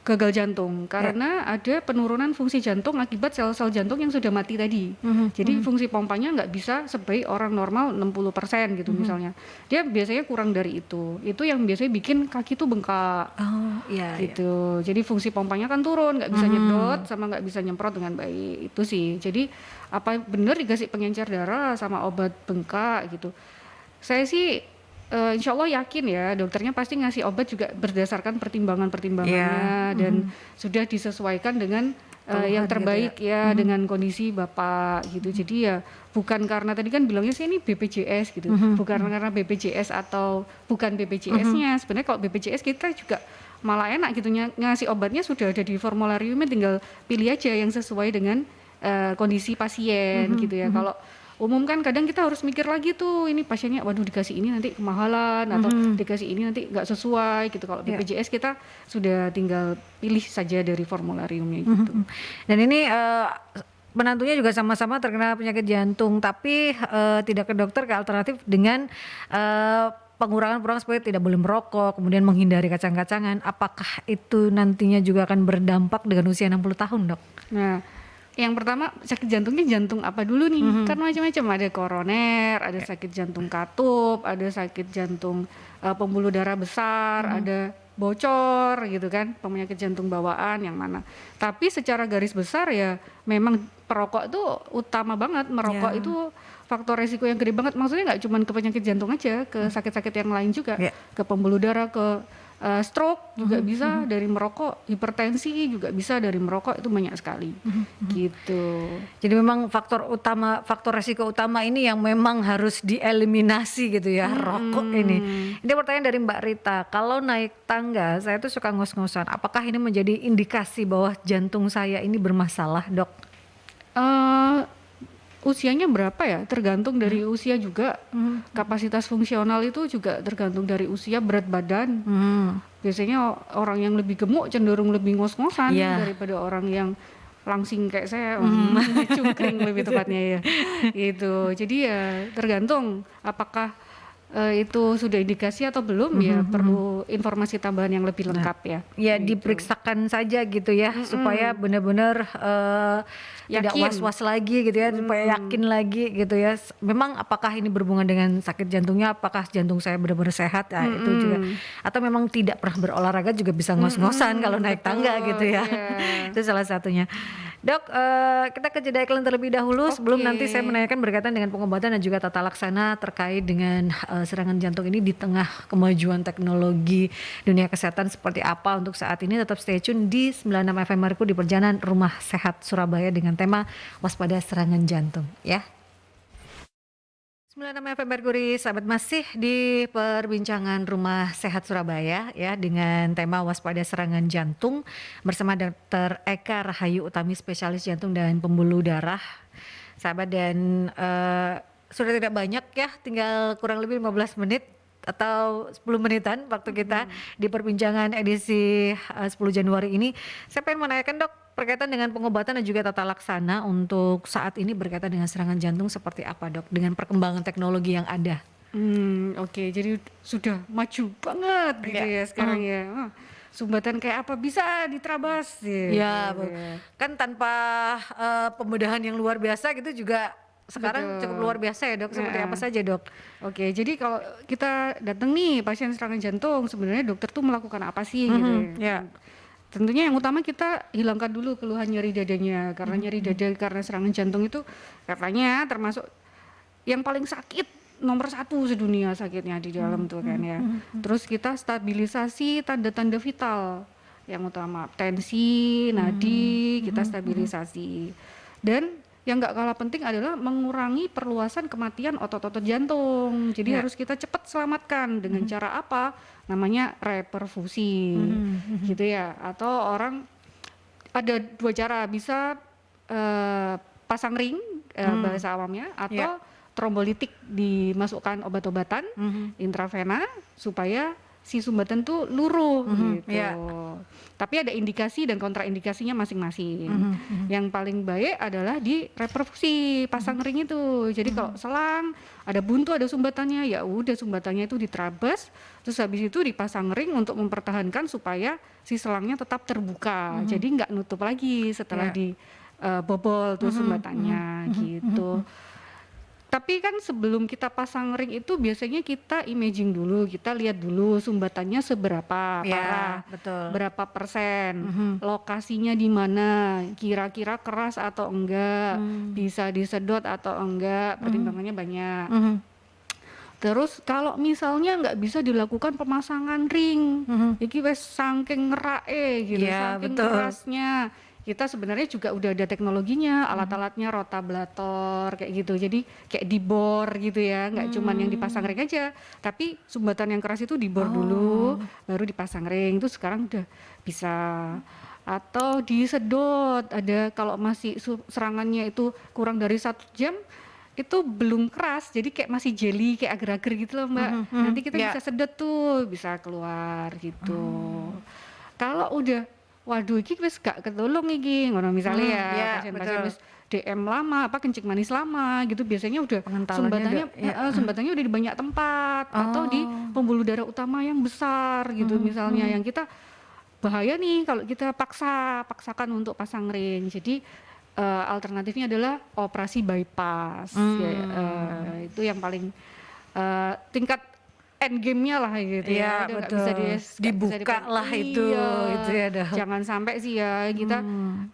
gagal jantung karena ada penurunan fungsi jantung akibat sel-sel jantung yang sudah mati tadi. Jadi fungsi pompanya nggak bisa sebaik orang normal 60% gitu misalnya. Dia biasanya kurang dari itu. Itu yang biasanya bikin kaki tuh bengkak. Oh iya. Gitu. Jadi fungsi pompanya kan turun, nggak bisa nyedot sama nggak bisa nyemprot dengan baik. Itu sih. Jadi apa benar dikasih pengencer darah sama obat bengkak gitu. Saya sih insya Allah yakin ya dokternya pasti ngasih obat juga berdasarkan pertimbangannya dan sudah disesuaikan dengan yang terbaik gitu ya, dengan kondisi Bapak gitu. Jadi ya bukan karena tadi kan bilangnya sih ini BPJS gitu, bukan karena BPJS atau bukan BPJS-nya. Sebenarnya kalau BPJS kita juga malah enak gitu ngasih obatnya sudah ada di formulariumnya, tinggal pilih aja yang sesuai dengan kondisi pasien gitu ya. Kalau umum kan kadang kita harus mikir lagi tuh, ini pasiennya waduh dikasih ini nanti kemahalan atau dikasih ini nanti nggak sesuai gitu. Kalau BPJS kita sudah tinggal pilih saja dari formulariumnya gitu. Dan ini menantunya juga sama-sama terkena penyakit jantung tapi tidak ke dokter, ke alternatif dengan pengurangan supaya tidak boleh merokok, kemudian menghindari kacang-kacangan. Apakah itu nantinya juga akan berdampak dengan usia 60 tahun Dok? Nah, yang pertama sakit jantungnya jantung apa dulu nih? Kan macam-macam, ada koroner, ada sakit jantung katup, ada sakit jantung pembuluh darah besar, ada bocor gitu kan, penyakit jantung bawaan yang mana. Tapi secara garis besar ya memang perokok itu utama banget. Merokok itu faktor resiko yang gede banget. Maksudnya nggak cuma ke penyakit jantung aja, ke sakit-sakit yang lain juga, ke pembuluh darah, ke Stroke juga bisa dari merokok, hipertensi juga bisa dari merokok, itu banyak sekali. Gitu. Jadi memang faktor resiko utama ini yang memang harus dieliminasi gitu ya, rokok ini. Ini pertanyaan dari Mbak Rita, kalau naik tangga saya tuh suka ngos-ngosan, apakah ini menjadi indikasi bahwa jantung saya ini bermasalah, Dok? Usianya berapa ya? Tergantung dari usia juga. Kapasitas fungsional itu juga tergantung dari usia, berat badan. Biasanya orang yang lebih gemuk cenderung lebih ngos-ngosan daripada orang yang langsing kayak saya, cungkring lebih tepatnya ya. Gitu. Jadi ya tergantung apakah itu sudah indikasi atau belum, ya perlu informasi tambahan yang lebih lengkap ya. Ya Gitu. diperiksakan saja gitu ya, supaya benar-benar tidak Yakin. was-was lagi gitu ya, supaya yakin lagi gitu ya. Memang apakah ini berhubungan dengan sakit jantungnya, apakah jantung saya benar-benar sehat, ya itu juga. Atau memang tidak pernah berolahraga juga bisa ngos-ngosan kalau naik tangga gitu ya. Itu salah satunya. Dok, kita ke jeda iklan terlebih dahulu sebelum nanti saya menanyakan berkaitan dengan pengobatan dan juga tata laksana terkait dengan serangan jantung ini di tengah kemajuan teknologi dunia kesehatan seperti apa untuk saat ini. Tetap stay tune di 96 FM Marco di perjalanan Rumah Sehat Surabaya dengan tema waspada serangan jantung ya. 96 FM Merkuri, sahabat, masih di perbincangan Rumah Sehat Surabaya ya dengan tema waspada serangan jantung bersama Dr. Eka Rahayu Utami, spesialis jantung dan pembuluh darah. Sahabat, dan sudah tidak banyak ya, tinggal kurang lebih 15 menit atau 10 menitan waktu kita di perbincangan edisi 10 Januari ini. Saya pengen menanyakan, Dok, berkaitan dengan pengobatan dan juga tata laksana untuk saat ini berkaitan dengan serangan jantung seperti apa, Dok, dengan perkembangan teknologi yang ada? Oke, jadi sudah maju banget gitu ya sekarang ya. Sumbatan kayak apa bisa diterabas gitu. Ya, kan tanpa pembedahan yang luar biasa gitu juga sekarang cukup luar biasa ya, Dok. Seperti apa saja, Dok? Oke, jadi kalau kita datang nih pasien serangan jantung, sebenarnya dokter tuh melakukan apa sih gitu ya. Tentunya yang utama kita hilangkan dulu keluhan nyeri dadanya, karena nyeri dada karena serangan jantung itu katanya termasuk yang paling sakit, nomor 1 sedunia sakitnya di dalam tuh kan ya. Terus kita stabilisasi tanda-tanda vital yang utama, tensi, nadi kita stabilisasi. Dan yang nggak kalah penting adalah mengurangi perluasan kematian otot-otot jantung. Jadi harus kita cepat selamatkan dengan cara apa? Namanya reperfusi, gitu ya. Atau orang ada 2 cara, bisa pasang ring bahasa awamnya, atau trombolitik, dimasukkan obat-obatan intravena supaya si sumbatan tuh luruh gitu. Tapi ada indikasi dan kontraindikasinya masing-masing. Yang paling baik adalah di reperfusi, pasang ring itu. Jadi kalau selang, ada buntu, ada sumbatannya, ya udah sumbatannya itu diterabas, terus habis itu dipasang ring untuk mempertahankan supaya si selangnya tetap terbuka. Jadi nggak nutup lagi setelah dibobol tuh sumbatannya gitu. Tapi kan sebelum kita pasang ring itu biasanya kita imaging dulu, kita lihat dulu sumbatannya seberapa parah, berapa persen, lokasinya di mana, kira-kira keras atau enggak, bisa disedot atau enggak, pertimbangannya banyak. Terus kalau misalnya nggak bisa dilakukan pemasangan ring, iki wes saking ngerake gitu, saking kerasnya. Kita sebenarnya juga udah ada teknologinya, alat-alatnya, rotablator kayak gitu. Jadi kayak dibor gitu ya, nggak cuman yang dipasang ring aja, tapi sumbatan yang keras itu dibor dulu, baru dipasang ring. Itu sekarang udah bisa. Atau disedot, ada kalau masih serangannya itu kurang dari 1 jam, itu belum keras, jadi kayak masih jelly, kayak agar-agar gitu loh, Mbak. Nanti kita bisa sedot tuh, bisa keluar gitu. Kalau udah waduh iki wis gak ketulung iki ngono misalnya ya, pasien-pasien wis DM lama, apa kencing manis lama gitu, biasanya udah sumbatannya udah di banyak tempat atau di pembuluh darah utama yang besar gitu misalnya, yang kita bahaya nih kalau kita paksakan untuk pasang ring. Jadi alternatifnya adalah operasi bypass. Itu yang paling tingkat end game-nya lah gitu ya. Udah bisa dibuka lah itu ya dah. Jangan sampai sih ya kita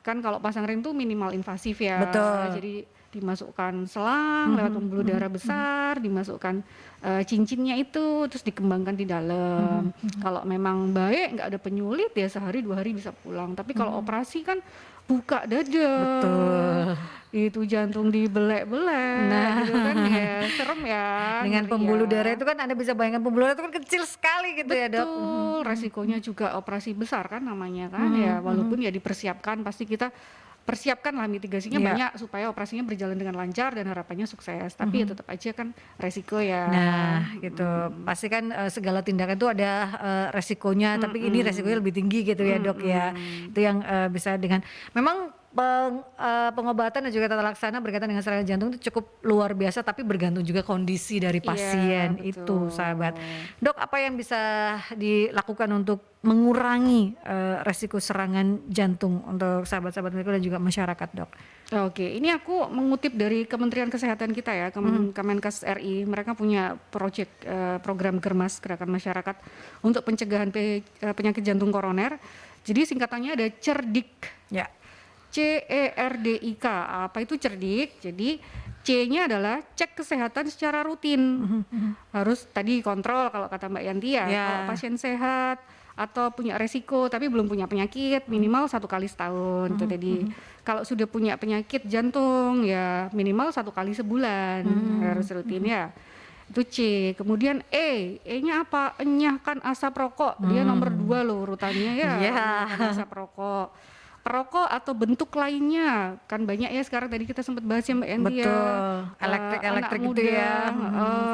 kan kalau pasang ring tuh minimal invasif ya. Jadi dimasukkan selang lewat pembuluh darah besar, dimasukkan cincinnya itu, terus dikembangkan di dalam. Kalau memang baik, nggak ada penyulit ya sehari 2 hari bisa pulang. Tapi kalau operasi kan buka dada, Betul. itu jantung dibelek-belek, gitu kan ya serem ya. Dengan ngeri pembuluh ya. darah itu kan Anda bisa bayangkan pembuluh darah itu kan kecil sekali gitu ya dok. Betul, resikonya juga operasi besar kan namanya kan ya, walaupun ya dipersiapkan, pasti kita persiapkan lah mitigasinya Iya. banyak supaya operasinya berjalan dengan lancar dan harapannya sukses. Tapi ya tetap aja kan resiko ya. Nah gitu, pasti kan segala tindakan itu ada resikonya, tapi ini resikonya lebih tinggi gitu ya dok ya. Itu yang bisa dengan, memang pengobatan dan juga tata laksana berkaitan dengan serangan jantung itu cukup luar biasa, tapi bergantung juga kondisi dari pasien Iya, itu betul. sahabat. Dok, apa yang bisa dilakukan untuk mengurangi resiko serangan jantung untuk sahabat-sahabat mereka dan juga masyarakat dok? Oke, ini aku mengutip dari Kementerian Kesehatan kita ya, Kemenkes RI. Mereka punya program Germas, Gerakan Masyarakat untuk Pencegahan Penyakit Jantung Koroner. Jadi singkatannya ada CERDIK. Ya. CERDIK. Apa itu cerdik? Jadi C-nya adalah cek kesehatan secara rutin. Harus tadi kontrol kalau kata Mbak Yanti ya. Ya. Kalau pasien sehat atau punya resiko tapi belum punya penyakit, minimal 1 kali setahun itu tadi. Kalau sudah punya penyakit jantung ya minimal 1 kali sebulan, harus rutin ya. Itu C. Kemudian E-nya apa? Enyahkan asap rokok. Dia nomor 2 loh urutannya ya. Iya. Enyahkan asap rokok. Perokok atau bentuk lainnya kan banyak ya sekarang, tadi kita sempat bahas ya Mbak Yanti ya. Betul, elektrik Anak gitu muda, ya.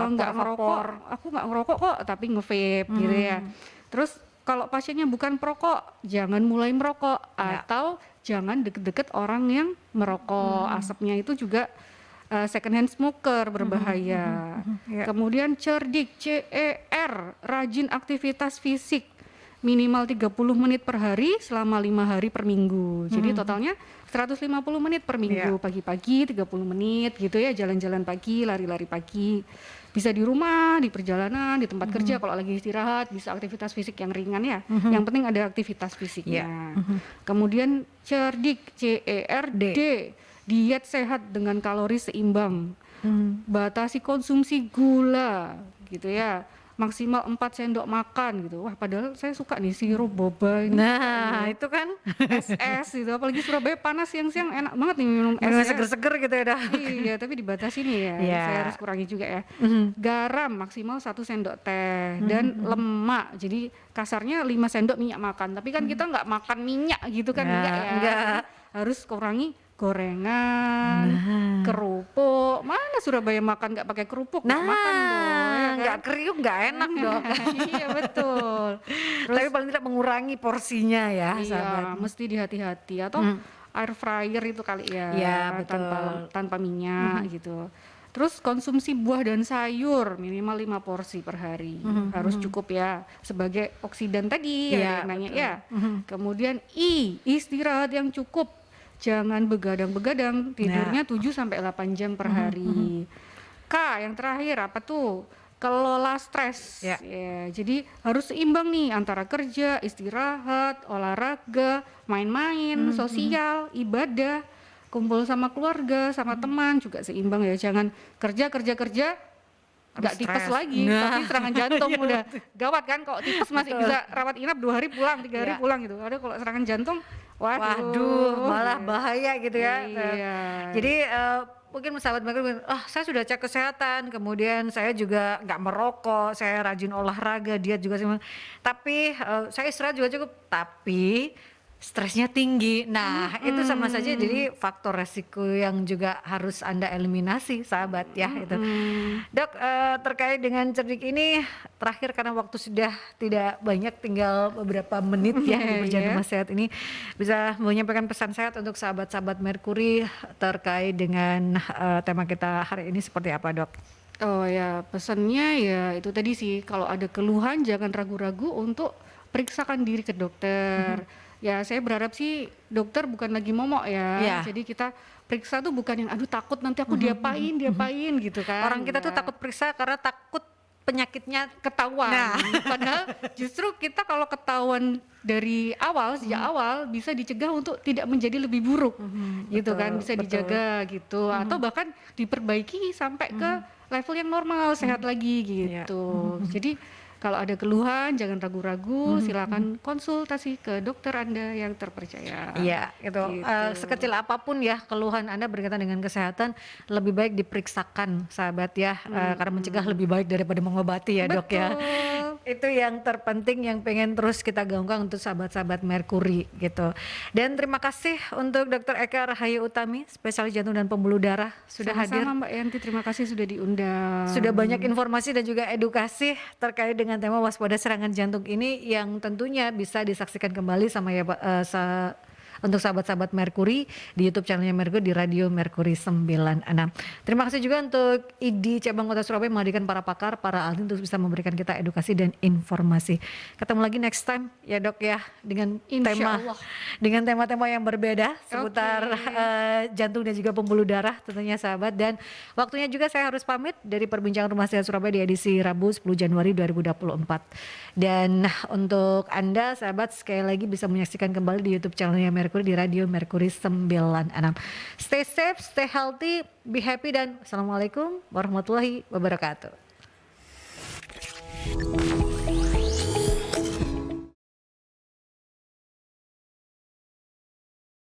nggak ngerokok, aku nggak ngerokok kok tapi nge-vape gitu ya. Terus kalau pasiennya bukan perokok, jangan mulai merokok Ya. atau jangan deket-deket orang yang merokok. Asapnya itu juga second hand smoker berbahaya. Ya. Kemudian cerdik, CER, rajin aktivitas fisik minimal 30 menit per hari selama 5 hari per minggu. Jadi totalnya 150 menit per minggu, pagi-pagi 30 menit gitu ya, jalan-jalan pagi, lari-lari pagi. Bisa di rumah, di perjalanan, di tempat kerja, kalau lagi istirahat bisa aktivitas fisik yang ringan ya. Yang penting ada aktivitas fisiknya. Kemudian cerdik, CERD, diet sehat dengan kalori seimbang. Batasi konsumsi gula gitu ya. Maksimal 4 sendok makan gitu. Wah, padahal saya suka nih sirup boba ini. Nah itu kan Es gitu, apalagi Surabaya panas siang-siang enak banget nih minum es minum ya. seger-seger gitu ya dok. Iya, tapi dibatasi nih ya. Iya. Saya harus kurangi juga ya. Garam maksimal 1 sendok teh dan lemak. Jadi kasarnya 5 sendok minyak makan. Tapi kan kita nggak makan minyak gitu kan, Nah, enggak ya. enggak. Jadi harus kurangi gorengan, kerupuk. Mana Surabaya makan nggak pakai kerupuk? Nggak makan dong, ya kan? nggak kriuk nggak enak dok. Iya betul. Tapi paling tidak mengurangi porsinya ya sahabat. Iya, mesti dihati-hati atau air fryer itu kali ya, Iya, betul. tanpa minyak gitu. Terus konsumsi buah dan sayur minimal 5 porsi per hari. Harus cukup ya sebagai oksidan tadi Iya, yang nanya ya. Kemudian istirahat yang cukup. Jangan begadang-begadang, tidurnya 7 sampai 8 jam per hari. K yang terakhir apa tuh? Kelola stres. Ya. Ya, jadi harus seimbang nih antara kerja, istirahat, olahraga, main-main, sosial, ibadah, kumpul sama keluarga, sama teman juga seimbang ya. Jangan kerja nggak tipes stres. lagi, Nah. tapi serangan jantung udah gawat kan. Kalau tipes masih bisa rawat inap 2 hari pulang, 3 hari Iya. pulang gitu. Ada kalau serangan jantung, Waduh, malah bahaya gitu ya. Iya. Jadi mungkin sahabat mereka, saya sudah cek kesehatan, kemudian saya juga nggak merokok, saya rajin olahraga, diet juga sih, tapi saya istirahat juga cukup, tapi stresnya tinggi. Nah, itu sama saja jadi faktor resiko yang juga harus Anda eliminasi, sahabat ya itu. Dok, terkait dengan cerdik ini terakhir karena waktu sudah tidak banyak, tinggal beberapa menit ya di perjalanan sehat ini, bisa menyampaikan pesan sehat untuk sahabat-sahabat Merkuri terkait dengan tema kita hari ini seperti apa, Dok? Oh ya, pesannya ya itu tadi sih, kalau ada keluhan jangan ragu-ragu untuk periksakan diri ke dokter. Ya saya berharap sih dokter bukan lagi momok ya. Iya. Jadi kita periksa tuh bukan yang aduh takut nanti aku diapain gitu kan. Orang kita tuh Enggak. takut periksa karena takut penyakitnya ketahuan. Nah. Padahal justru kita kalau ketahuan dari awal, sejak awal bisa dicegah untuk tidak menjadi lebih buruk, gitu betul, kan, bisa betul. dijaga gitu, atau bahkan diperbaiki sampai ke level yang normal, sehat lagi gitu. Jadi kalau ada keluhan jangan ragu-ragu, silakan konsultasi ke dokter Anda yang terpercaya. Iya, gitu. Sekecil apapun ya keluhan Anda berkaitan dengan kesehatan, lebih baik diperiksakan, sahabat ya, karena mencegah lebih baik daripada mengobati ya, Dok ya. Itu yang terpenting yang pengen terus kita gaungkan untuk sahabat-sahabat Merkuri gitu. Dan terima kasih untuk Dr. Eka Rahayu Utami, spesialis jantung dan pembuluh darah sudah hadir. Sama-sama Mbak Yanti, terima kasih sudah diundang. Sudah banyak informasi dan juga edukasi terkait dengan tema waspada serangan jantung ini yang tentunya bisa disaksikan kembali sama ya Pak, untuk sahabat-sahabat Merkuri di YouTube channelnya Merkuri di Radio Merkuri 96. Terima kasih juga untuk ID Cabang Kota Surabaya menghadirkan para pakar, para ahli untuk bisa memberikan kita edukasi dan informasi. Ketemu lagi next time ya Dok ya dengan tema-tema yang berbeda seputar jantung dan juga pembuluh darah tentunya sahabat. Dan waktunya juga saya harus pamit dari perbincangan Rumah Sehat Surabaya di edisi Rabu 10 Januari 2024. Dan untuk Anda sahabat sekali lagi bisa menyaksikan kembali di YouTube channelnya Merkuri di Radio Merkuri 96. Stay safe, stay healthy, be happy dan assalamualaikum warahmatullahi wabarakatuh.